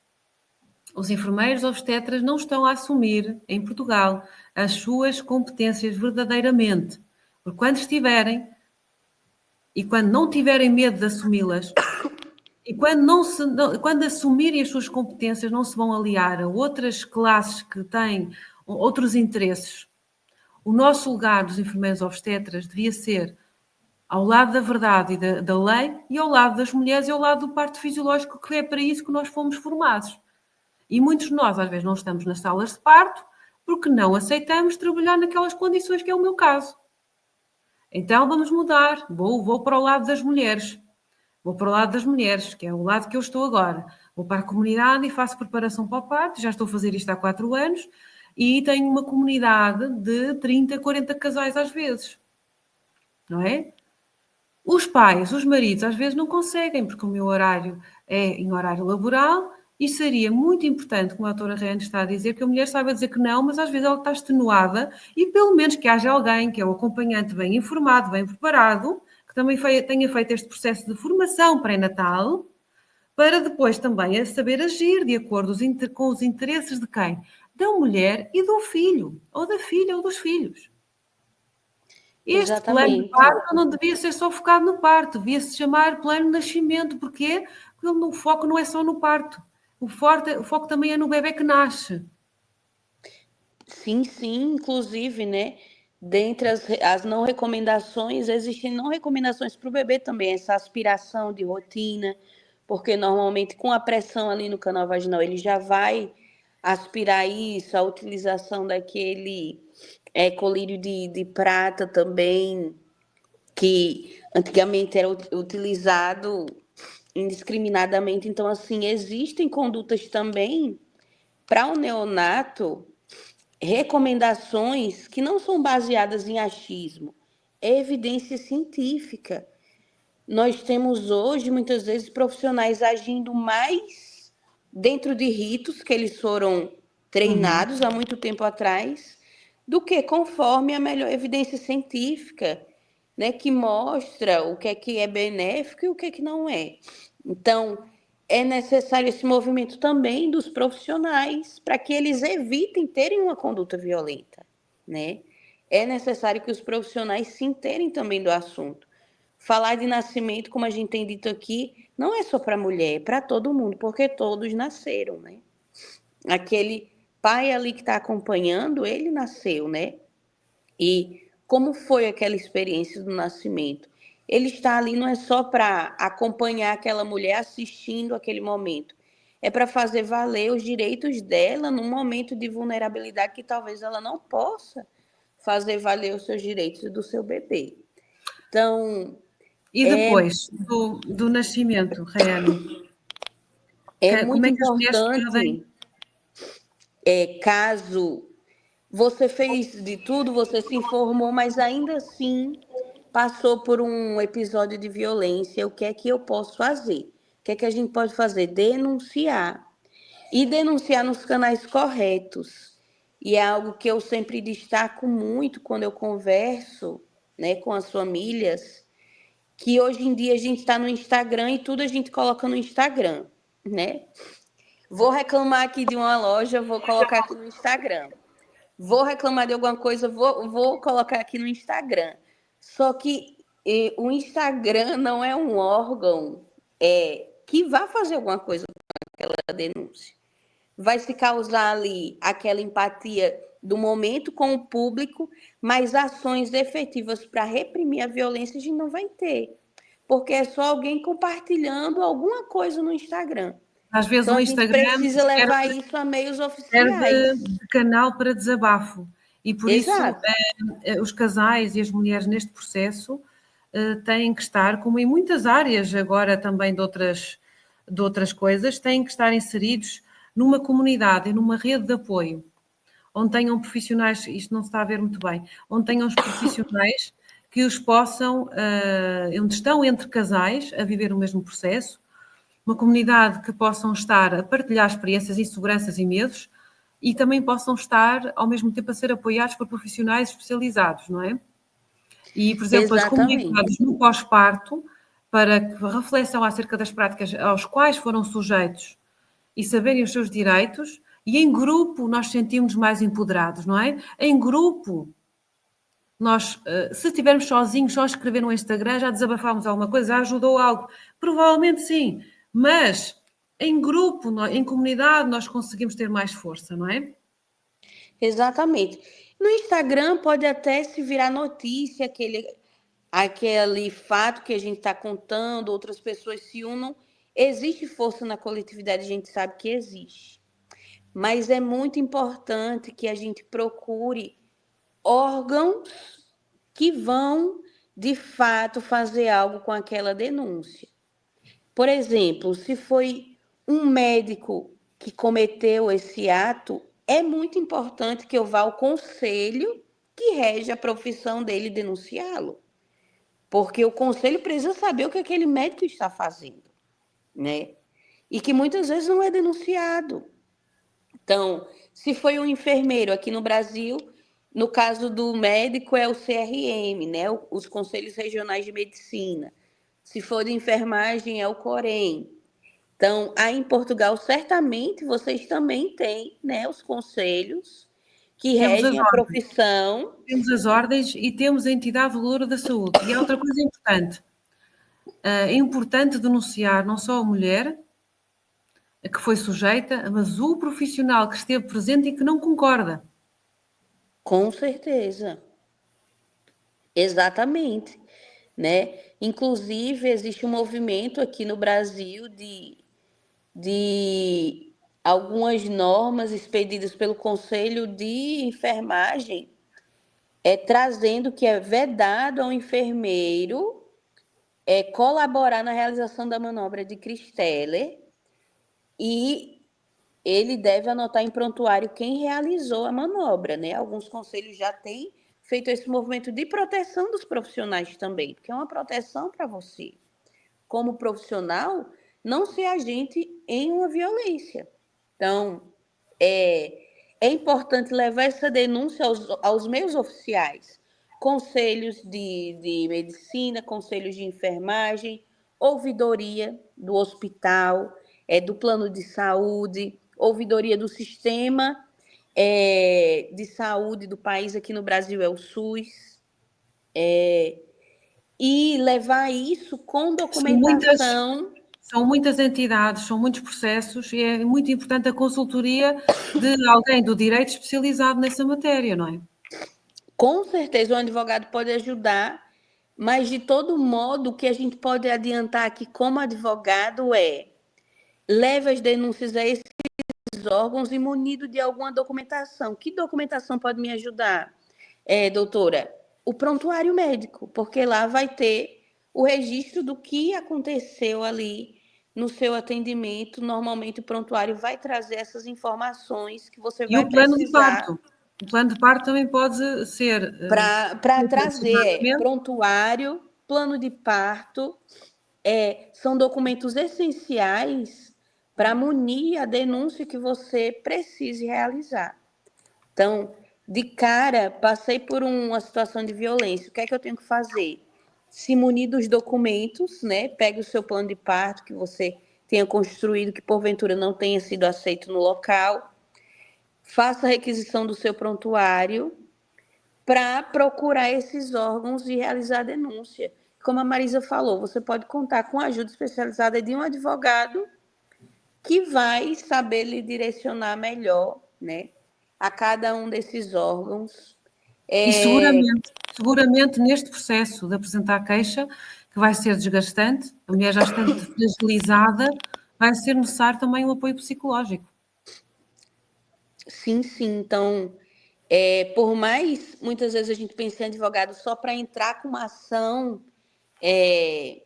Os enfermeiros obstetras não estão a assumir, em Portugal, as suas competências verdadeiramente. Porque quando estiverem, e quando não tiverem medo de assumi-las, e quando assumirem as suas competências, não se vão aliar a outras classes que têm outros interesses. O nosso lugar dos enfermeiros obstetras devia ser ao lado da verdade e da lei e ao lado das mulheres e ao lado do parto fisiológico, que é para isso que nós fomos formados. E muitos de nós, às vezes, não estamos nas salas de parto porque não aceitamos trabalhar naquelas condições, que é o meu caso. Então, vamos mudar. Vou para o lado das mulheres. Vou para o lado das mulheres, que é o lado que eu estou agora. Vou para a comunidade e faço preparação para o parto. Já estou a fazer isto há 4 anos e tenho uma comunidade de 30, 40 casais às vezes. Não é? Os pais, os maridos, às vezes não conseguem, porque o meu horário é em horário laboral e seria muito importante, como a doutora Reane está a dizer, que a mulher saiba dizer que não, mas às vezes ela está extenuada e pelo menos que haja alguém, que é o acompanhante bem informado, bem preparado, que também tenha feito este processo de formação pré-natal, para depois também saber agir de acordo com os interesses de quem? Da mulher e do filho, ou da filha ou dos filhos. Este plano de Exatamente. parto não devia ser só focado no parto, devia-se chamar plano de nascimento. Porquê? Porque o foco não é só no parto. O foco também é no bebê que nasce. Sim, sim, inclusive, né? Dentre as não recomendações, existem não recomendações para o bebê também, essa aspiração de rotina, porque normalmente com a pressão ali no canal vaginal ele já vai aspirar isso, a utilização daquele colírio de prata também, que antigamente era utilizado indiscriminadamente. Então, assim, existem condutas também para o neonato, recomendações que não são baseadas em achismo, é evidência científica. Nós temos hoje, muitas vezes, profissionais agindo mais dentro de ritos que eles foram treinados há muito tempo atrás, do que conforme a melhor evidência científica, né, que mostra o que é benéfico e o que não é. Então, é necessário esse movimento também dos profissionais para que eles evitem terem uma conduta violenta, né? É necessário que os profissionais se interem também do assunto. Falar de nascimento, como a gente tem dito aqui, não é só para a mulher, é para todo mundo, porque todos nasceram, né? Aquele pai ali que está acompanhando, ele nasceu, né? E como foi aquela experiência do nascimento? Ele está ali não é só para acompanhar aquela mulher assistindo aquele momento, é para fazer valer os direitos dela num momento de vulnerabilidade que talvez ela não possa fazer valer os seus direitos e do seu bebê. Então, E depois do nascimento, Reane? é Como muito é que as mulheres podem... importante, caso você fez de tudo, você se informou, mas ainda assim passou por um episódio de violência, o que é que eu posso fazer? O que é que a gente pode fazer? Denunciar. E denunciar nos canais corretos. E é algo que eu sempre destaco muito quando eu converso, né, com as famílias, que hoje em dia a gente está no Instagram e tudo a gente coloca no Instagram, né? Vou reclamar aqui de uma loja, vou colocar aqui no Instagram. Vou reclamar de alguma coisa, vou colocar aqui no Instagram. Só que o Instagram não é um órgão que vai fazer alguma coisa com aquela denúncia. Vai se causar ali aquela empatia do momento com o público, mas ações efetivas para reprimir a violência a gente não vai ter. porque é só alguém compartilhando alguma coisa no Instagram. Às vezes Então, o a gente Instagram precisa levar isso a meios oficiais. serve de canal para desabafo e por isso Exato. os casais e as mulheres neste processo têm que estar, como em muitas áreas agora também de outras coisas, têm que estar inseridos numa comunidade e numa rede de apoio, onde tenham profissionais, isto não se está a ver muito bem, onde tenham os profissionais que os possam, onde estão entre casais a viver o mesmo processo, uma comunidade que possam estar a partilhar experiências, inseguranças e medos e também possam estar, ao mesmo tempo, a ser apoiados por profissionais especializados, não é? E, por exemplo, as Exatamente. comunidades no pós-parto, para que reflexam acerca das práticas aos quais foram sujeitos e saberem os seus direitos, e em grupo nós sentimos mais empoderados, não é? Em grupo, nós, se estivermos sozinhos, só a escrever no Instagram, já desabafámos alguma coisa, já ajudou algo? Provavelmente sim, mas em grupo, em comunidade, nós conseguimos ter mais força, não é? Exatamente. No Instagram pode até se virar notícia, aquele fato que a gente está contando, outras pessoas se unam. Existe força na coletividade, a gente sabe que existe. Mas é muito importante que a gente procure órgãos que vão, de fato, fazer algo com aquela denúncia. Por exemplo, se foi um médico que cometeu esse ato, é muito importante que eu vá ao conselho que rege a profissão dele denunciá-lo. Porque o conselho precisa saber o que aquele médico está fazendo, né? E que muitas vezes não é denunciado. Então, se foi um enfermeiro aqui no Brasil, no caso do médico é o CRM, né? Os Conselhos Regionais de Medicina. Se for de enfermagem é o COREM. Então, aí em Portugal, certamente vocês também têm, né, os conselhos que Temos as regem a ordens, profissão. e temos a entidade valora da saúde. E há outra coisa importante. É importante denunciar não só a mulher que foi sujeita, mas o profissional que esteve presente e que não concorda. Com certeza. Exatamente, né? Inclusive, existe um movimento aqui no Brasil de algumas normas expedidas pelo Conselho de Enfermagem, trazendo que é vedado ao enfermeiro colaborar na realização da manobra de Christeller e ele deve anotar em prontuário quem realizou a manobra, né? Alguns conselhos já têm feito esse movimento de proteção dos profissionais também, porque é uma proteção para você, como profissional, não ser agente em uma violência. Então, é importante levar essa denúncia aos meios oficiais, conselhos de medicina, conselhos de enfermagem, ouvidoria do hospital, do plano de saúde, ouvidoria do sistema de saúde do país, aqui no Brasil é o SUS, e levar isso com São muitas, documentação. são muitas entidades, são muitos processos e é muito importante a consultoria de alguém do direito especializado nessa matéria, não é? Com certeza o advogado pode ajudar, mas de todo modo, o que a gente pode adiantar aqui como advogado leve as denúncias a esses órgãos e munido de alguma documentação. Que documentação pode me ajudar, doutora? O prontuário médico, porque lá vai ter o registro do que aconteceu ali no seu atendimento. Normalmente o prontuário vai trazer essas informações que você E vai o plano de precisar parto. O plano de parto também pode ser para trazer separadamente. prontuário, plano de parto, são documentos essenciais para munir a denúncia que você precise realizar. Então, de cara, passei por uma situação de violência, o que é que eu tenho que fazer? Se munir dos documentos, né? Pegue o seu plano de parto que você tenha construído, que porventura não tenha sido aceito no local, faça a requisição do seu prontuário, para procurar esses órgãos e realizar a denúncia. Como a Marisa falou, você pode contar com a ajuda especializada de um advogado que vai saber lhe direcionar melhor, né, a cada um desses órgãos. E seguramente neste processo de apresentar queixa, que vai ser desgastante, a mulher já estando fragilizada, vai ser necessário também o apoio psicológico. Sim, sim. Então, por mais muitas vezes a gente pense em advogado só para entrar com uma ação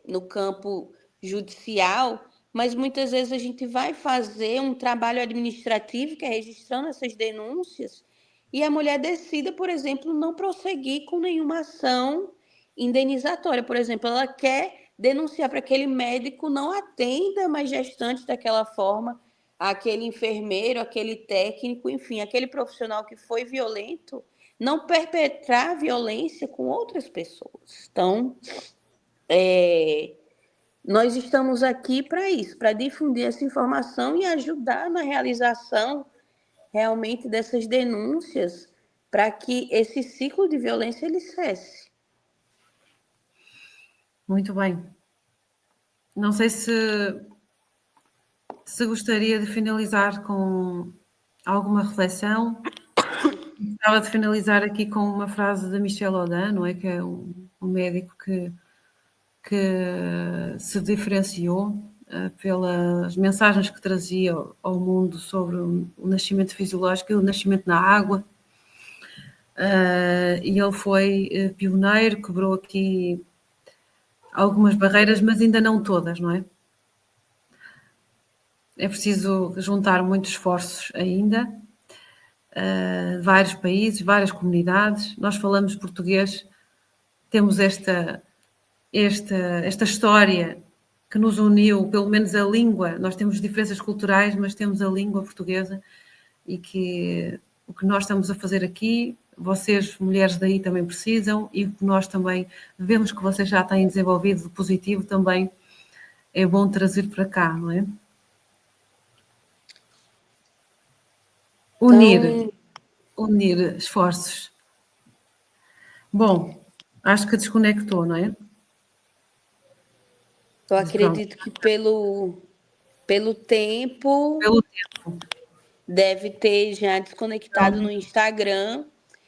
no campo judicial, mas muitas vezes a gente vai fazer um trabalho administrativo, que é registrando essas denúncias, e a mulher decida, por exemplo, não prosseguir com nenhuma ação indenizatória. Por exemplo, ela quer denunciar para aquele médico não atenda mais gestantes daquela forma, aquele enfermeiro, aquele técnico, enfim, aquele profissional que foi violento, não perpetrar violência com outras pessoas. Então, nós estamos aqui para isso, para difundir essa informação e ajudar na realização realmente dessas denúncias para que esse ciclo de violência ele cesse. Muito bem. Não sei se gostaria de finalizar com alguma reflexão. Gostava de finalizar aqui com uma frase de Michel Audin, não é? Que é um médico que se diferenciou pelas mensagens que trazia ao mundo sobre o nascimento fisiológico e o nascimento na água. E ele foi pioneiro, quebrou aqui algumas barreiras, mas ainda não todas, não é? É preciso juntar muitos esforços ainda, vários países, várias comunidades. Nós falamos português, temos esta história que nos uniu, pelo menos a língua. Nós temos diferenças culturais, mas temos a língua portuguesa, e que o que nós estamos a fazer aqui, vocês, mulheres daí, também precisam, e o que nós também vemos que vocês já têm desenvolvido de positivo, também é bom trazer para cá, não é? Unir esforços. Bom, acho que desconectou, não é? Eu acredito que pelo tempo, deve ter já desconectado no Instagram.